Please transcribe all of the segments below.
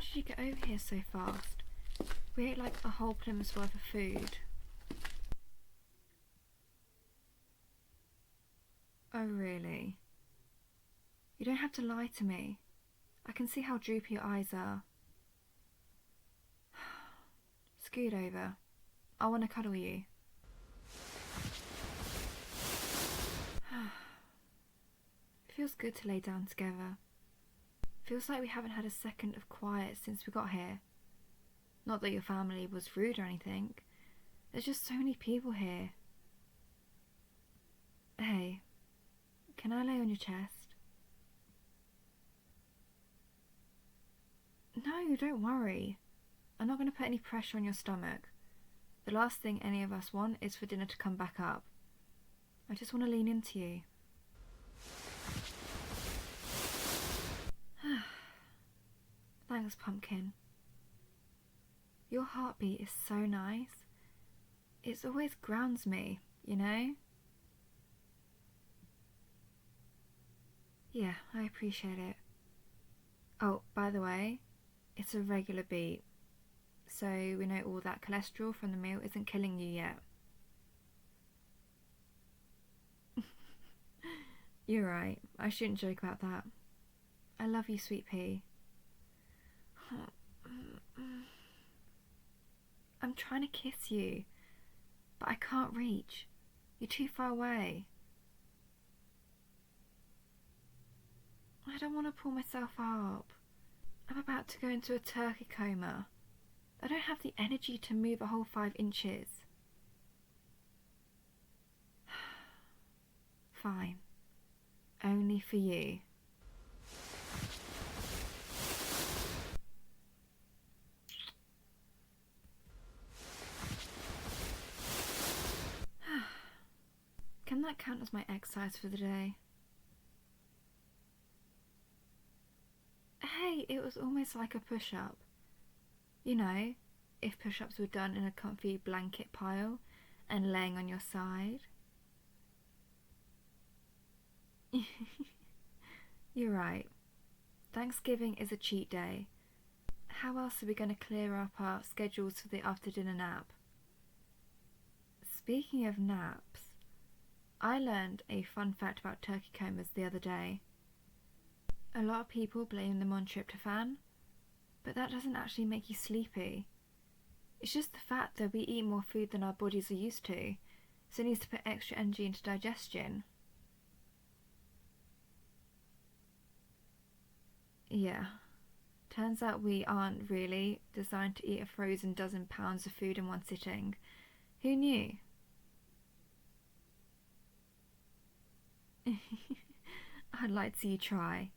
How did you get over here so fast? We ate like a whole Plymouth's worth of food. Oh really? You don't have to lie to me. I can see how droopy your eyes are. Scoot over. I want to cuddle you. Feels good to lay down together. Feels like we haven't had a second of quiet since we got here. Not that your family was rude or anything. There's just so many people here. Hey, can I lay on your chest? No, don't worry. I'm not going to put any pressure on your stomach. The last thing any of us want is for dinner to come back up. I just want to lean into you. Thanks, Pumpkin. Your heartbeat is so nice. It always grounds me, you know? Yeah, I appreciate it. Oh, by the way, it's a regular beat, so we know all that cholesterol from the meal isn't killing you yet. You're right, I shouldn't joke about that. I love you, sweet pea. I'm trying to kiss you, but I can't reach. You're too far away. I don't want to pull myself up. I'm about to go into a turkey coma. I don't have the energy to move a whole 5 inches. Fine. Only for you. Can that count as my exercise for the day? Hey, it was almost like a push-up. You know, if push-ups were done in a comfy blanket pile and laying on your side. You're right. Thanksgiving is a cheat day. How else are we going to clear up our schedules for the after-dinner nap? Speaking of naps, I learned a fun fact about turkey comas the other day. A lot of people blame them on tryptophan, but that doesn't actually make you sleepy. It's just the fact that we eat more food than our bodies are used to, so it needs to put extra energy into digestion. Yeah, turns out we aren't really designed to eat a frozen dozen pounds of food in one sitting. Who knew? I'd like to see you try.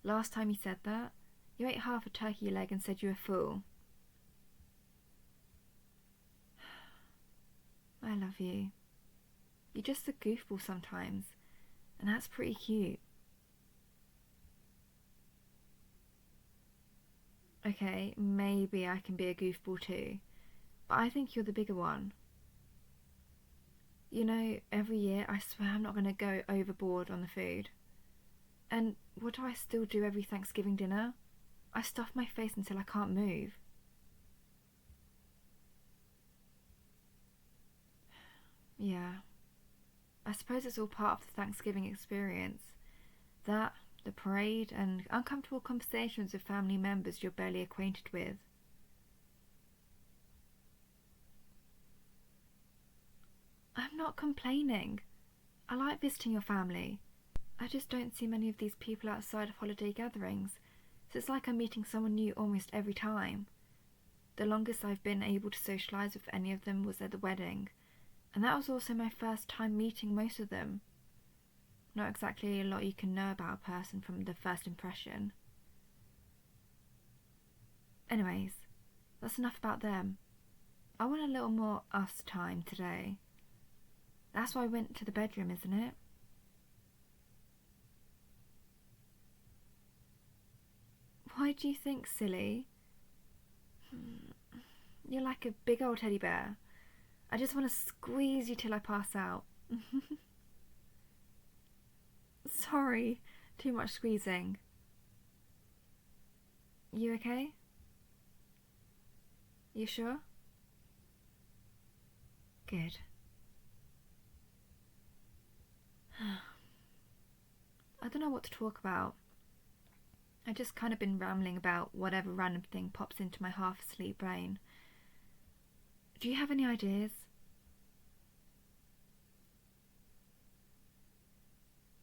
Last time you said that, you ate half a turkey leg and said you were full. I love you. You're just a goofball sometimes, and that's pretty cute. Okay, maybe I can be a goofball too, but I think you're the bigger one. You know, every year I swear I'm not going to go overboard on the food. And what do I still do every Thanksgiving dinner? I stuff my face until I can't move. Yeah. I suppose it's all part of the Thanksgiving experience. That, the parade, and uncomfortable conversations with family members you're barely acquainted with. I'm not complaining. I like visiting your family. I just don't see many of these people outside of holiday gatherings, so it's like I'm meeting someone new almost every time. The longest I've been able to socialise with any of them was at the wedding, and that was also my first time meeting most of them. Not exactly a lot you can know about a person from the first impression. Anyways, that's enough about them. I want a little more us time today. That's why I went to the bedroom, isn't it? Why do you think, silly? You're like a big old teddy bear. I just want to squeeze you till I pass out. Sorry, too much squeezing. You okay? You sure? Good. I don't know what to talk about. I've just kind of been rambling about whatever random thing pops into my half-asleep brain. Do you have any ideas?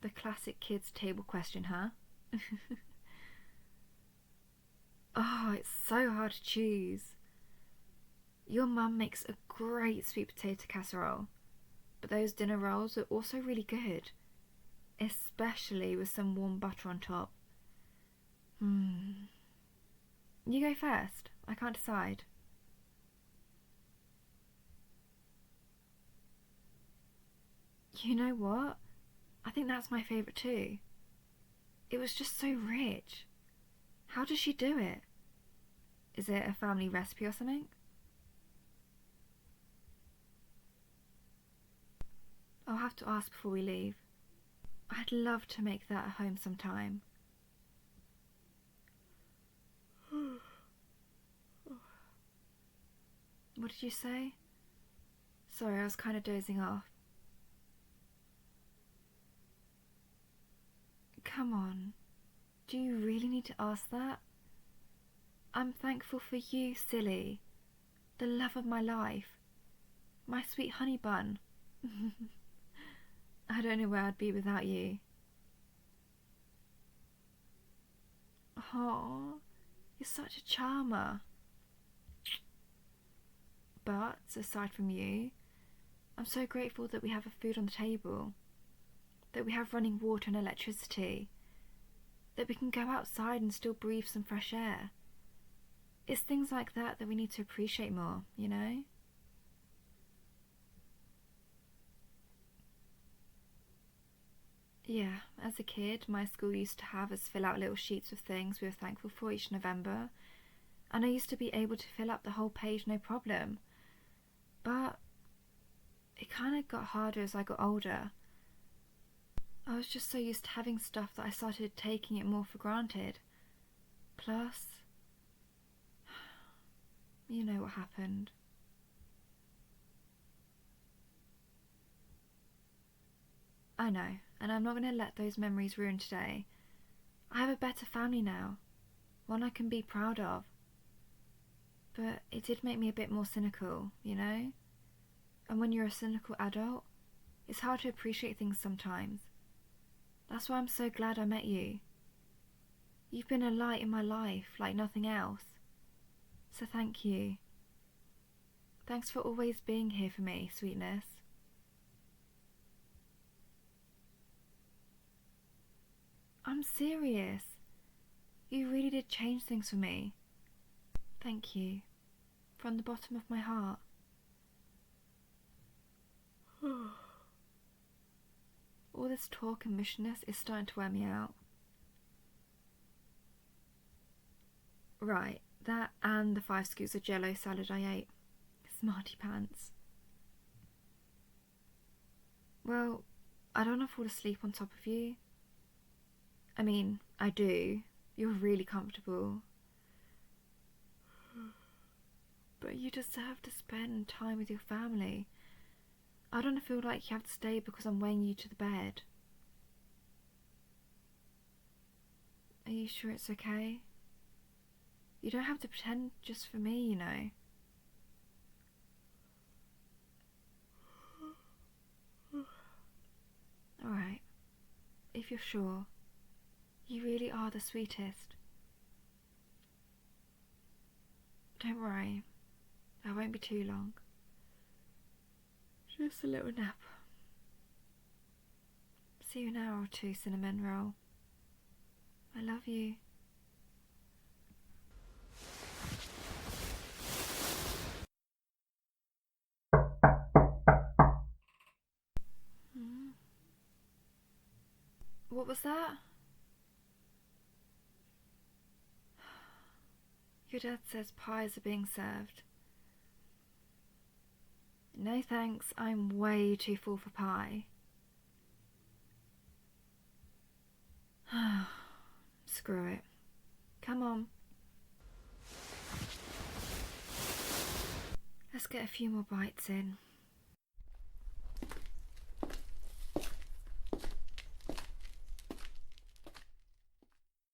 The classic kids' table question, huh? Oh, it's so hard to choose. Your mum makes a great sweet potato casserole, but those dinner rolls are also really good, especially with some warm butter on top. You go first. I can't decide. You know what? I think that's my favourite too. It was just so rich. How does she do it? Is it a family recipe or something? I'll have to ask before we leave. I'd love to make that at home sometime. What did you say? Sorry, I was kind of dozing off. Come on. Do you really need to ask that? I'm thankful for you, silly. The love of my life. My sweet honey bun. I don't know where I'd be without you. Oh, you're such a charmer. But, aside from you, I'm so grateful that we have food on the table, that we have running water and electricity, that we can go outside and still breathe some fresh air. It's things like that that we need to appreciate more, you know? Yeah, as a kid, my school used to have us fill out little sheets of things we were thankful for each November, and I used to be able to fill up the whole page no problem. But it kind of got harder as I got older. I was just so used to having stuff that I started taking it more for granted. Plus, you know what happened. I know, and I'm not going to let those memories ruin today. I have a better family now, one I can be proud of. But it did make me a bit more cynical, you know? And when you're a cynical adult, it's hard to appreciate things sometimes. That's why I'm so glad I met you. You've been a light in my life like nothing else. So thank you. Thanks for always being here for me, sweetness. I'm serious. You really did change things for me. Thank you. From the bottom of my heart. All this talk and mushiness is starting to wear me out. Right, that and the 5 scoops of jello salad I ate. Smarty pants. Well, I don't want to fall asleep on top of you. I mean, I do. You're really comfortable. But you deserve to spend time with your family. I don't feel like you have to stay because I'm weighing you to the bed. Are you sure it's okay? You don't have to pretend just for me, you know. Alright, if you're sure. You really are the sweetest. Don't worry, I won't be too long. Just a little nap. See you in an hour or two, Cinnamon Roll. I love you. What was that? Your dad says pies are being served. No thanks, I'm way too full for pie. Screw it. Come on. Let's get a few more bites in.